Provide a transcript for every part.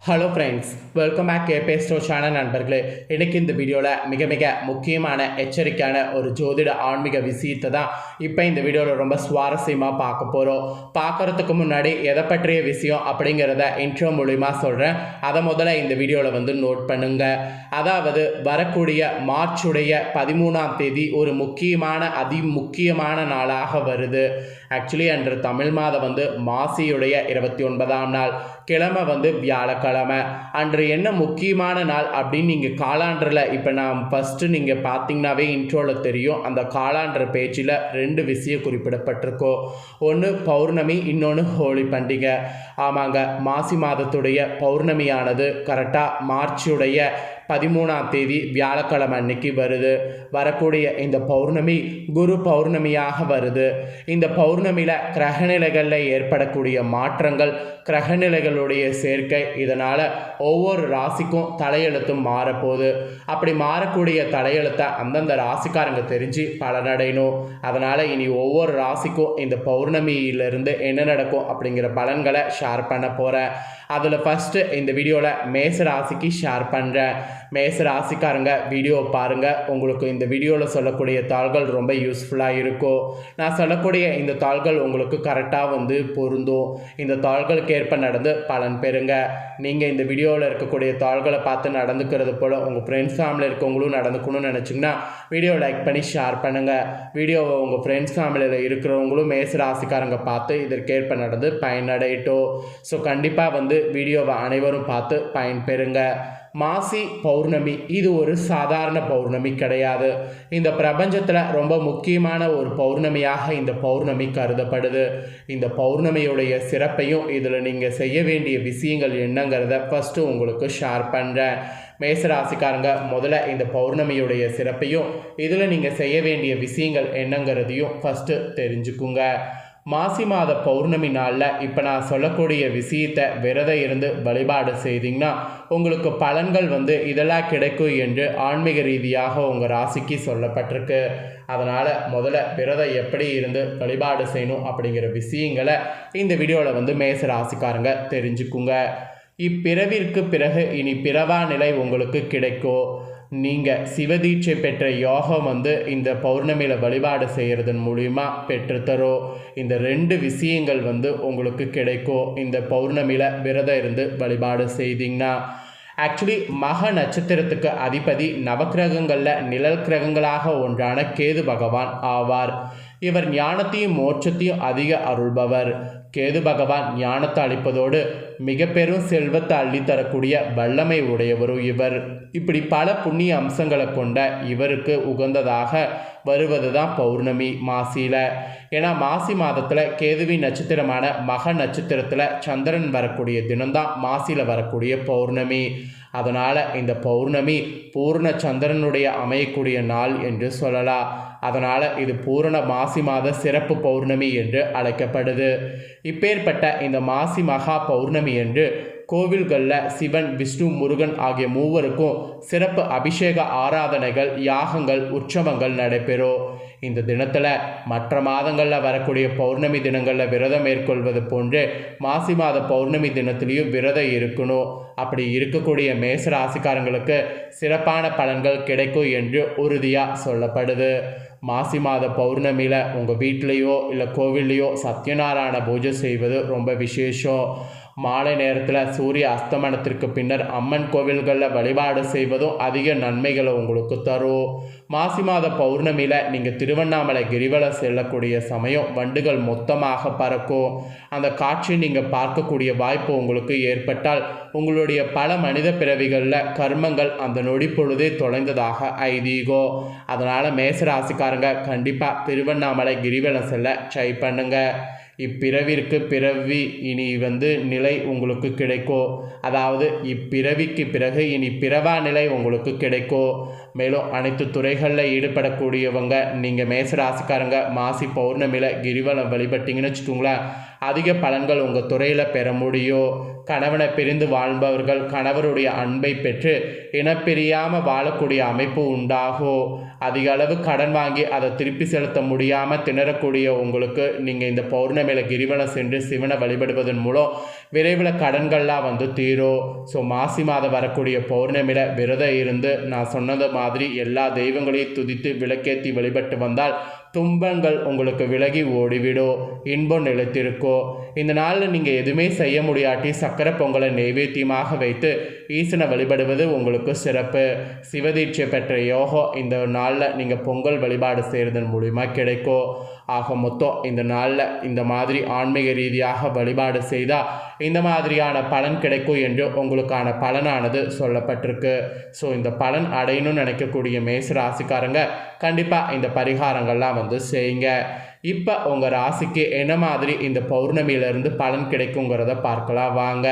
Hello friends, welcome back கேபே store channel நண்பர்களே. இன்றைக்கி இந்த வீடியோவில் மிக மிக முக்கியமான எச்சரிக்கையான ஒரு ஜோதிட ஆன்மீக விஷயத்தை தான் இப்போ இந்த வீடியோவில் ரொம்ப சுவாரஸ்யமாக பார்க்க போகிறோம். பார்க்குறதுக்கு முன்னாடி எதை பற்றிய விஷயம் அப்படிங்கிறத இன்ட்ரோ மூலிமா சொல்கிறேன். அதை முதல்ல இந்த வீடியோவில் நோட் பண்ணுங்க. அதாவது வரக்கூடிய மார்ச்சுடைய 13ஆம் தேதி ஒரு முக்கியமான நாளாக வருது. ஆக்சுவலி அன்று தமிழ் மாதம் மாசியுடைய 29ஆம் நாள், கிழமை வியாழக்கிழமை. அன்று என்ன முக்கியமான நாள் அப்படின்னு நீங்கள் காலாண்டரில் இப்போ நான் ஃபஸ்ட்டு நீங்கள் பார்த்தீங்கன்னாவே இன்ட்ரோவில் தெரியும். அந்த காலாண்டர் பேஜில் 2 விஷயம் குறிப்பிடப்பட்டிருக்கோ. ஒன்று பௌர்ணமி, இன்னொன்று ஹோலி பண்டிகை. ஆமாங்க, மாசி மாதத்துடைய பௌர்ணமியானது கரெக்டாக மார்ச்சுடைய 13ஆம் தேதி வியாழக்கிழமை அன்னைக்கு வருது. வரக்கூடிய இந்த பௌர்ணமி குரு பௌர்ணமியாக வருது. இந்த பௌர்ணமியில் கிரகநிலைகளில் ஏற்படக்கூடிய மாற்றங்கள், கிரகநிலைகளுடைய சேர்க்கை, இதனால் ஒவ்வொரு ராசிக்கும் தலையெழுத்தும் மாறப்போகுது. அப்படி மாறக்கூடிய தலையெழுத்தை அந்தந்த ராசிக்காரங்க தெரிஞ்சு பலனடையணும். அதனால் இனி ஒவ்வொரு ராசிக்கும் இந்த பௌர்ணமியிலிருந்து என்ன நடக்கும் அப்படிங்கிற பலன்களை ஷேர் பண்ண போகிறேன். அதில் ஃபஸ்ட்டு இந்த வீடியோவில் மேச ராசிக்கு ஷேர் பண்ணுறேன். மேச ராசிக்காரங்க வீடியோ பாருங்கள். உங்களுக்கு இந்த வீடியோவில் சொல்லக்கூடிய தாள்கள் ரொம்ப யூஸ்ஃபுல்லாக இருக்கும். நான் சொல்லக்கூடிய இந்த தாள்கள் உங்களுக்கு கரெக்டாக பொருந்தும். இந்த தாள்களுக்கு ஏற்ப நடந்து பலன் பெறுங்க. நீங்கள் இந்த வீடியோவில் இருக்கக்கூடிய தாள்களை பார்த்து நடந்துக்கிறது போல் உங்கள் ஃப்ரெண்ட்ஸ் ஃபேமிலியில் இருக்கவங்களும் நடந்துக்கணும்னு நினச்சிங்கன்னா வீடியோ லைக் பண்ணி ஷேர் பண்ணுங்கள். வீடியோவை உங்கள் ஃப்ரெண்ட்ஸ் ஃபேமிலியில் இருக்கிறவங்களும் மேச ராசிக்காரங்க பார்த்து இதற்கேற்ப நடந்து பயனடையட்டும். ஸோ கண்டிப்பாக வீடியோவை அனைவரும் பார்த்து பயன்பெறுங்க. மாசி பௌர்ணமி இது ஒரு சாதாரண பௌர்ணமி கிடையாது. இந்த பிரபஞ்சத்தில் ரொம்ப முக்கியமான ஒரு பௌர்ணமியாக இந்த பௌர்ணமி கருதப்படுது. இந்த பௌர்ணமியுடைய சிறப்பையும் இதில் நீங்கள் செய்ய வேண்டிய விஷயங்கள் என்னங்கிறத ஃபஸ்ட்டு உங்களுக்கு ஷேர் பண்ணுறேன். மேசராசிக்காரங்க முதல்ல இந்த பௌர்ணமியுடைய சிறப்பையும் இதில் நீங்கள் செய்ய வேண்டிய விஷயங்கள் என்னங்கிறதையும் ஃபஸ்ட்டு தெரிஞ்சுக்குங்க. மாசி மாத பௌர்ணமி நாளில் இப்போ நான் சொல்லக்கூடிய விஷயத்தை விரதம் இருந்து வழிபாடு செய்திங்கன்னா உங்களுக்கு பலன்கள் இதெல்லாம் கிடைக்கும் என்று ஆன்மீக ரீதியாக உங்கள் ராசிக்கு சொல்லப்பட்டிருக்கு. அதனால் முதல்ல விரதம் எப்படி இருந்து வழிபாடு செய்யணும் அப்படிங்கிற விஷயங்களை இந்த வீடியோவில் மேச ராசிக்காரங்க தெரிஞ்சுக்குங்க. இப்பிறவிற்கு பிறகு இனி பிறவா நிலை உங்களுக்கு கிடைக்கும். நீங்கள் சிவதீட்சை பெற்ற யோகம் இந்த பௌர்ணமியில் வழிபாடு செய்கிறதன் மூலிமா பெற்றுத்தரும். இந்த 2 விஷயங்கள் உங்களுக்கு கிடைக்கும் இந்த பௌர்ணமியில் விரதம் இருந்து வழிபாடு செய்தீங்கன்னா. ஆக்சுவலி மக நட்சத்திரத்துக்கு அதிபதி நவக்கிரகங்களில் நிழல் கிரகங்களாக ஒன்றான கேது பகவான் ஆவார். இவர் ஞானத்தையும் மோட்சத்தையும் அதிக அருள்பவர். கேது பகவான் ஞானத்தை அளிப்பதோடு மிக பெரும் செல்வத்தை அள்ளித்தரக்கூடிய வல்லமை உடையவரும் இவர். இப்படி பல புண்ணிய அம்சங்களை கொண்ட இவருக்கு உகந்ததாக வருவது தான் பௌர்ணமி மாசியில். ஏன்னா மாசி மாதத்தில் கேதுவின் நட்சத்திரமான மக நட்சத்திரத்தில் சந்திரன் வரக்கூடிய தினம்தான் மாசியில் வரக்கூடிய பௌர்ணமி. அதனால் இந்த பௌர்ணமி பூர்ண சந்திரனுடைய அமையக்கூடிய நாள் என்று சொல்லலாம். அதனால் இது பூரண மாசி மாத சிறப்பு பௌர்ணமி என்று அழைக்கப்படுது. இப்பேற்பட்ட இந்த மாசி மகா பௌர்ணமி என்று கோவில்களில் சிவன், விஷ்ணு, முருகன் ஆகிய மூவருக்கும் சிறப்பு அபிஷேக ஆராதனைகள், யாகங்கள், உற்சவங்கள் நடைபெறும். இந்த தினத்தில் மற்ற மாதங்களில் வரக்கூடிய பௌர்ணமி தினங்களில் விரதம் மேற்கொள்வது போன்று மாசி மாத பௌர்ணமி தினத்திலையும் விரதம் இருக்கணும். அப்படி இருக்கக்கூடிய மேச ராசிக்காரங்களுக்கு சிறப்பான பலன்கள் கிடைக்கும் என்று உறுதியாக சொல்லப்படுது. மாசி மாத பௌர்ணமியில் உங்கள் வீட்லேயோ இல்லை கோவில்லையோ சத்யநாராயண பூஜை செய்வது ரொம்ப விசேஷம். மாலை நேரத்தில் சூரிய அஸ்தமனத்திற்கு பின்னர் அம்மன் கோவில்களில் வழிபாடு செய்வதும் அதிக நன்மைகளை உங்களுக்கு தரும். மாசி மாத பௌர்ணமியில் நீங்கள் திருவண்ணாமலை கிரிவலம் செல்லக்கூடிய சமயம் வண்டுகள் மொத்தமாக பறக்கும். அந்த காட்சி நீங்கள் பார்க்கக்கூடிய வாய்ப்பு உங்களுக்கு ஏற்பட்டால் உங்களுடைய பல மனித பிறவிகளில் கர்மங்கள் அந்த நொடி பொழுதே தொலைந்ததாக ஐதீகம். அதனால் மேசராசிக்காரங்க கண்டிப்பாக திருவண்ணாமலை கிரிவலம் செல்ல ட்ரை பண்ணுங்கள். இப்பிறவிற்கு பிறவி இனி நிலை உங்களுக்கு கிடைக்கும். அதாவது இப்பிறவிக்கு பிறகு இனி பிறவா நிலை உங்களுக்கு கிடைக்கும். மேலும் அனைத்து துறைகளில் ஈடுபடக்கூடியவங்க நீங்கள் மேசராசிக்காரங்க மாசி பௌர்ணமியில் கிரிவலம் வழிபட்டிங்கன்னு வச்சுக்கோங்களேன், அதிக பலன்கள் உங்கள் துறையில் பெற முடியும். கணவனை பிரிந்து வாழ்பவர்கள் கணவருடைய அன்பை பெற்று இனப்பிரியாமல் வாழக்கூடிய அமைப்பு உண்டாகும். அதிக அளவு கடன் வாங்கி அதை திருப்பி செலுத்த முடியாமல் திணறக்கூடிய உங்களுக்கு நீங்கள் இந்த பௌர்ணமியில் கிரிவலம் சென்று சிவனை வழிபடுவதன் மூலம் விரைவில் கடன்கள்லாம் தீரும். ஸோ மாசி மாதம் வரக்கூடிய பௌர்ணமியில் விரதம் இருந்து நான் சொன்னது மாதிரி எல்லா தெய்வங்களையும் துதித்து விளக்கேற்றி வழிபட்டு வந்தால் துன்பங்கள் உங்களுக்கு விலகி ஓடிவிடும், இன்பம் நிலைத்திருக்கும். இந்த நாளில் நீங்கள் எதுவுமே செய்ய முடியாட்டி சக்கரை பொங்கலை நைவேத்தியமாக வைத்து ஈசனை வழிபடுவது உங்களுக்கு சிறப்பு. சிவதீட்சை பெற்ற யோகம் இந்த நாளில் நீங்கள் பொங்கல் வழிபாடு செய்கிறதன் மூலிமா கிடைக்கும். ஆக மொத்தம் இந்த நாளில் இந்த மாதிரி ஆன்மீக ரீதியாக வழிபாடு செய்தால் இந்த மாதிரியான பலன் கிடைக்கும் என்று உங்களுக்கான பலனானது சொல்லப்பட்டிருக்கு. ஸோ இந்த பலன் அடையணும்னு நினைக்கக்கூடிய மேச ராசிக்காரங்க கண்டிப்பாக இந்த பரிகாரங்கள்லாம் செய்யுங்க. இப்போ உங்கள் ராசிக்கு என்ன மாதிரி இந்த பௌர்ணமியிலிருந்து பலன் கிடைக்குங்கிறத பார்க்கலாம் வாங்க.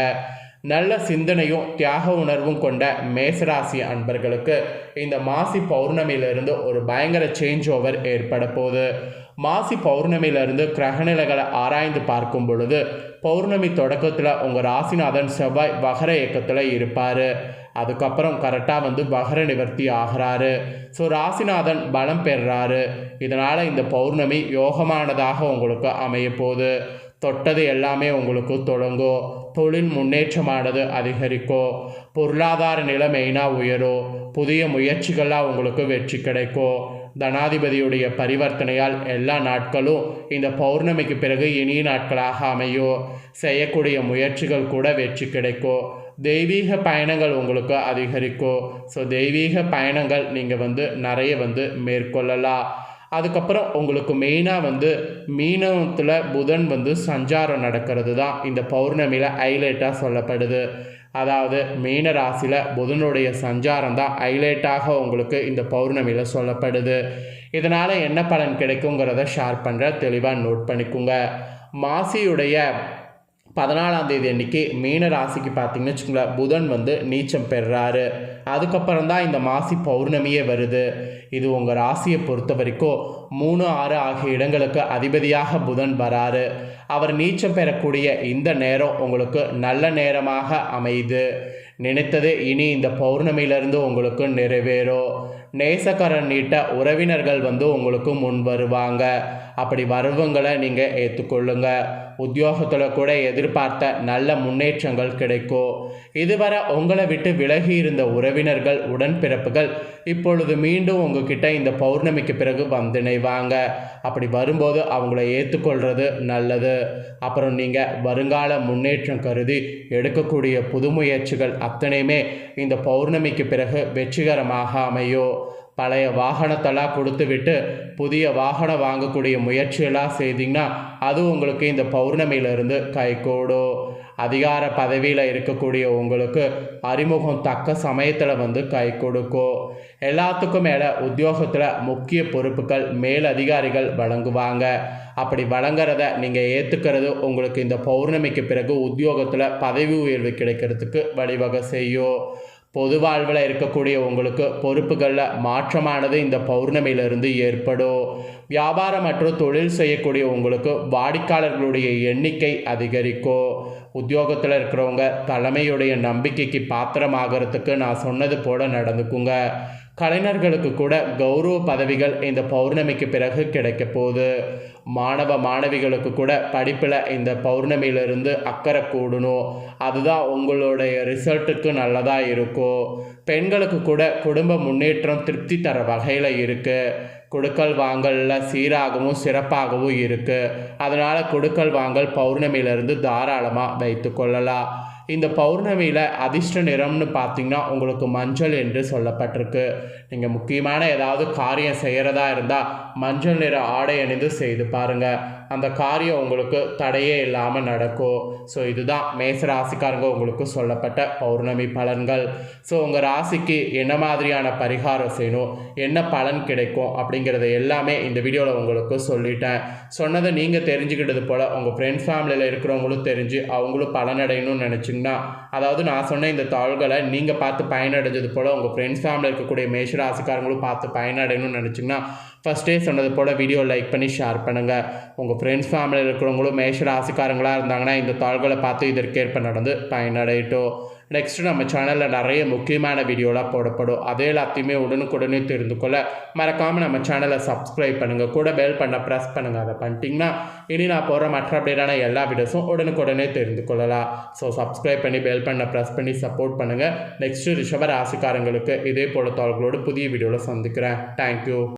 நல்ல சிந்தனையும் தியாக உணர்வும் கொண்ட மேசராசி அன்பர்களுக்கு இந்த மாசி பௌர்ணமியிலிருந்து ஒரு பயங்கர சேஞ்ச் ஓவர் ஏற்பட போகுது. மாசி பௌர்ணமியிலிருந்து கிரகநிலைகளை ஆராய்ந்து பார்க்கும் பொழுது பௌர்ணமி தொடக்கத்தில் உங்கள் ராசிநாதன் செவ்வாய் வகர இயக்கத்தில் இருப்பார். அதுக்கப்புறம் கரெக்டாக வகர நிவர்த்தி ஆகிறாரு. ஸோ ராசிநாதன் பலம் பெறுறாரு. இதனால் இந்த பௌர்ணமி யோகமானதாக உங்களுக்கு அமைய போகுது. தொட்டது எல்லாமே உங்களுக்கு தொடங்கும். தொழில் முன்னேற்றமானது அதிகரிக்கும். பொருளாதார நிலை மெயினாக உயரும். புதிய முயற்சிகளாக உங்களுக்கு வெற்றி கிடைக்கும். தனாதிபதியுடைய பரிவர்த்தனையால் எல்லா நாட்களும் இந்த பௌர்ணமிக்கு பிறகு இனிய நாட்களாக அமையும். செய்யக்கூடிய முயற்சிகள் கூட வெற்றி கிடைக்கும். தெய்வீக பயணங்கள் உங்களுக்கு அதிகரிக்கும். ஸோ தெய்வீக பயணங்கள் நீங்கள் நிறைய மேற்கொள்ளலாம். அதுக்கப்புறம் உங்களுக்கு மெயினாக மீனத்தில் புதன் சஞ்சாரம் நடக்கிறது தான் இந்த பௌர்ணமியில் ஹைலைட்டாக சொல்லப்படுது. அதாவது மீன ராசியில் புதனுடைய சஞ்சாரம் தான் ஹைலைட்டாக உங்களுக்கு இந்த பௌர்ணமியில் சொல்லப்படுது. இதனால் என்ன பலன் கிடைக்குங்கிறத ஷேர் பண்ணுற தெளிவாக நோட் பண்ணிக்கோங்க. மாசியுடைய 14ஆம் தேதி அன்றைக்கி மீன ராசிக்கு பார்த்திங்கன்னு வச்சுக்கோங்களேன் புதன் நீச்சம் பெறுறாரு. அதுக்கப்புறம் தான் இந்த மாசி பௌர்ணமியே வருது. இது உங்கள் ராசியை பொறுத்த வரைக்கும் 3, 6 ஆகிய இடங்களுக்கு அதிபதியாக புதன் வராரு. அவர் நீச்சம் பெறக்கூடிய இந்த நேரம் உங்களுக்கு நல்ல நேரமாக அமையுது. நினைத்தது இனி இந்த பௌர்ணமியிலிருந்து உங்களுக்கு நிறைவேறும். நேசக்கரன் நீட்ட உறவினர்கள் உங்களுக்கு முன் வருவாங்க. அப்படி வருவங்களை நீங்கள் ஏற்றுக்கொள்ளுங்க. உத்தியோகத்தில் கூட எதிர்பார்த்த நல்ல முன்னேற்றங்கள் கிடைக்கும். இதுவரை உங்களை விட்டு விலகி இருந்த உறவினர்கள் உடன்பிறப்புகள் இப்பொழுது மீண்டும் உங்ககிட்ட இந்த பௌர்ணமிக்கு பிறகு இணைவாங்க. அப்படி வரும்போது அவங்கள ஏற்றுக்கொள்வது நல்லது. அப்புறம் நீங்கள் வருங்கால முன்னேற்றம் கருதி எடுக்கக்கூடிய புது முயற்சிகள் அத்தனையுமே இந்த பௌர்ணமிக்கு பிறகு வெற்றிகரமாக அமையும். பழைய வாகனத்தெல்லாம் கொடுத்து விட்டு புதிய வாகனம் வாங்கக்கூடிய முயற்சியெல்லாம் செய்திங்கன்னா அது உங்களுக்கு இந்த பௌர்ணமியிலிருந்து கைகூடும். அதிகார பதவியில் இருக்கக்கூடிய உங்களுக்கு அறிமுகம் தக்க சமயத்தில் கை கொடுக்கும். எல்லாத்துக்கும் மேலே உத்தியோகத்தில் முக்கிய பொறுப்புகள் மேலதிகாரிகள் வழங்குவாங்க. அப்படி வழங்குறத நீங்கள் ஏற்றுக்கிறது உங்களுக்கு இந்த பௌர்ணமிக்கு பிறகு உத்தியோகத்தில் பதவி உயர்வு கிடைக்கிறதுக்கு வழிவகை செய்யும். பொது வாழ்வில் இருக்கக்கூடிய உங்களுக்கு பொறுப்புகளில் மாற்றமானது இந்த பௌர்ணமியிலிருந்து ஏற்படும். வியாபாரம் மற்றும் தொழில் செய்யக்கூடிய உங்களுக்கு வாடிக்கையாளர்களுடைய எண்ணிக்கை அதிகரிக்கும். உத்தியோகத்தில் இருக்கிறவங்க தலைமையுடைய நம்பிக்கைக்கு பாத்திரமாகறதுக்கு நான் சொன்னது போல நடந்துக்குங்க. கலைஞர்களுக்கு கூட கௌரவ பதவிகள் இந்த பௌர்ணமிக்கு பிறகு கிடைக்க போகுது. மாணவ மாணவிகளுக்கு கூட படிப்பில் இந்த பௌர்ணமியிலிருந்து அக்கறை கூடணும். அதுதான் உங்களுடைய ரிசல்ட்டுக்கு நல்லதாக இருக்கும். பெண்களுக்கு கூட குடும்ப முன்னேற்றம் திருப்தி தர வகையில் இருக்குது. கொடுக்கல் வாங்கலில் சீராகவும் சிறப்பாகவும் இருக்குது. அதனால் கொடுக்கல் வாங்கல் பௌர்ணமியிலிருந்து தாராளமாக வைத்து கொள்ளலாம். இந்த பௌர்ணமியில் அதிர்ஷ்ட நிறம்னு பார்த்திங்கன்னா உங்களுக்கு மஞ்சள் என்று சொல்லப்பட்டிருக்கு. நீங்கள் முக்கியமான ஏதாவது காரியம் செய்கிறதா இருந்தால் மஞ்சள் நிற ஆடை அணிந்து செய்து பாருங்கள். அந்த காரியம் உங்களுக்கு தடையே இல்லாமல் நடக்கும். ஸோ இதுதான் மேச ராசிக்காரங்க உங்களுக்கு சொல்லப்பட்ட பௌர்ணமி பலன்கள். ஸோ உங்கள் ராசிக்கு என்ன மாதிரியான பரிகாரம் செய்யணும், என்ன பலன் கிடைக்கும் அப்படிங்கிறத எல்லாமே இந்த வீடியோவில் உங்களுக்கு சொல்லிட்டேன். சொன்னதை நீங்கள் தெரிஞ்சுக்கிட்டது போல் உங்கள் ஃப்ரெண்ட்ஸ் ஃபேமிலியில் இருக்கிறவங்களும் தெரிஞ்சு அவங்களும் பலனடையணும்னு நினச்சிங்கன்னா நினச்சிங்கன்னா, அதாவது நான் சொன்ன இந்த தாள்களை நீங்கள் பார்த்து பயனடைஞ்சது போல் உங்கள் ஃப்ரெண்ட்ஸ் ஃபேமிலியில் இருக்கக்கூடிய மேஷ ராசிக்காரங்களும் பார்த்து பயனடையணும்னு நினச்சிங்கன்னா, ஃபஸ்ட்டே சொன்னது போல் வீடியோ லைக் பண்ணி ஷேர் பண்ணுங்கள். உங்கள் ஃப்ரெண்ட்ஸ் ஃபேமிலியில் இருக்கிறவங்களும் மேஷ ராசிக்காரங்களாக இருந்தாங்கன்னா இந்த தாள்களை பார்த்து இதற்கேற்ப நடந்து பயனடையட்டும். நெக்ஸ்ட்டு நம்ம சேனலில் நிறைய முக்கியமான வீடியோலாம் போடப்படும். அதே எல்லாத்தையுமே உடனுக்குடனே தெரிந்து கொள்ள மறக்காமல் நம்ம சேனலை சப்ஸ்கிரைப் பண்ணுங்கள். கூட பெல் பண்ண ப்ரெஸ் பண்ணுங்கள். அதை பண்ணிட்டீங்கன்னா இனி நான் போகிற மற்ற அப்டேட்டான எல்லா வீடியோஸும் உடனுக்குடனே தெரிந்து கொள்ளலாம். ஸோ சப்ஸ்கிரைப் பண்ணி பெல் பண்ண ப்ரெஸ் பண்ணி சப்போர்ட் பண்ணுங்கள். நெக்ஸ்ட்டு ரிஷப ராசிக்காரங்களுக்கு இதே போல தாள்களோடு புதிய வீடியோவில் சந்திக்கிறேன். தேங்க்யூ.